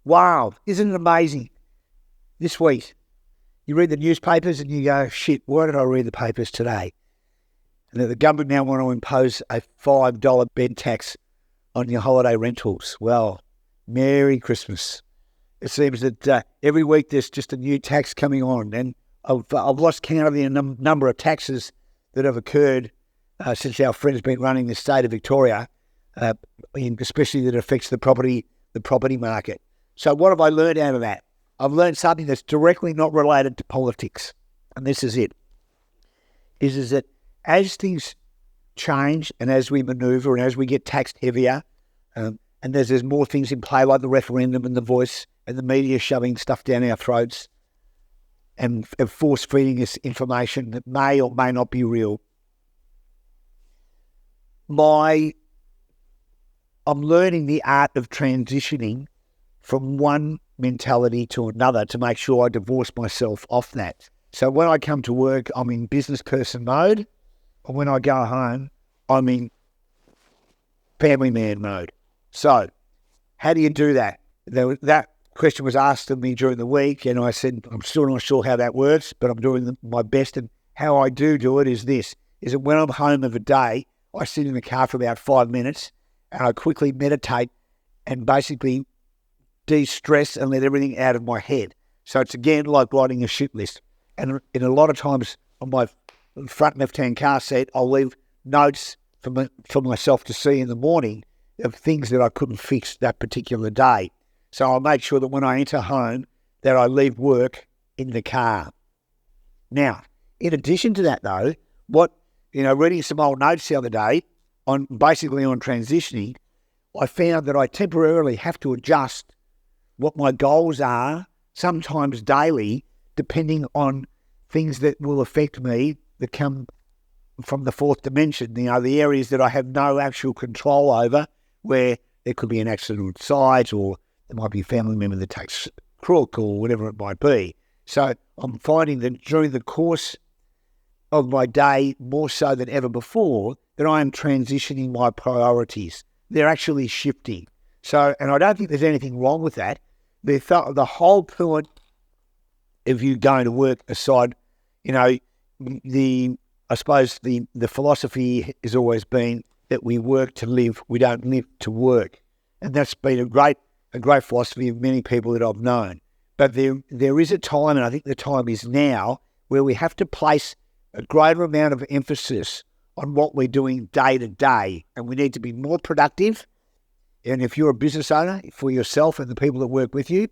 Wow, isn't it amazing? This week, you read the newspapers and you go, shit, why did I read the papers today? And that the government now want to impose a $5 bed tax on your holiday rentals. Well, Merry Christmas. It seems that every week there's just a new tax coming on, and I've lost count of the number of taxes that have occurred since our friend's been running the state of Victoria, especially that affects the property market. So what have I learned out of that? I've learned something that's directly not related to politics, and this is it. Is that as things change and as we manoeuvre and as we get taxed heavier, and there's more things in play like the referendum and the voice and the media shoving stuff down our throats and force-feeding us information that may or may not be real, I'm learning the art of transitioning from one mentality to another to make sure I divorce myself off that. So when I come to work, I'm in business person mode, and when I go home, I'm in family man mode. So how do you do that? That question was asked of me during the week, and I said, I'm still not sure how that works, but I'm doing my best. And how I do it is this, is that when I'm home of a day, I sit in the car for about 5 minutes and I quickly meditate and basically de-stress and let everything out of my head. So it's again like writing a shit list. And in a lot of times on my front left-hand car seat, I'll leave notes for myself to see in the morning of things that I couldn't fix that particular day. So I'll make sure that when I enter home that I leave work in the car. Now, in addition to that though, reading some old notes the other day on transitioning, I found that I temporarily have to adjust what my goals are, sometimes daily, depending on things that will affect me that come from the fourth dimension, the areas that I have no actual control over, where there could be an accident on site or there might be a family member that takes crook or whatever it might be. So I'm finding that during the course of my day, more so than ever before, that I am transitioning my priorities. They're actually shifting. So, and I don't think there's anything wrong with that. The whole point of you going to work aside, I suppose the philosophy has always been that we work to live, we don't live to work. And that's been a great philosophy of many people that I've known. But there is a time, and I think the time is now, where we have to place a greater amount of emphasis on what we're doing day to day, and we need to be more productive. And if you're a business owner, for yourself and the people that work with you,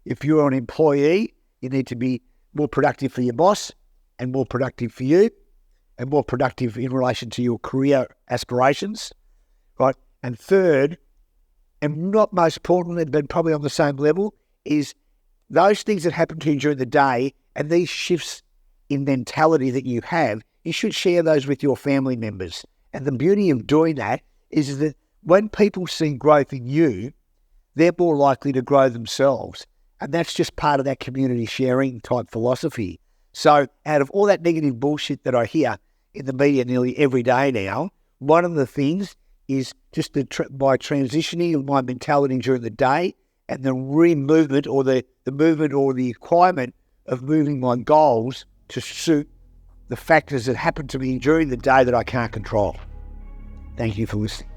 if you're an employee, you need to be more productive for your boss and more productive for you and more productive in relation to your career aspirations, right? And third, and not most importantly, but probably on the same level, is those things that happen to you during the day and these shifts in mentality that you have, you should share those with your family members. And the beauty of doing that is that when people see growth in you, they're more likely to grow themselves. And that's just part of that community sharing type philosophy. So out of all that negative bullshit that I hear in the media nearly every day now, one of the things is just by transitioning of my mentality during the day and the movement or the movement or the requirement of moving my goals to suit the factors that happen to me during the day that I can't control. Thank you for listening.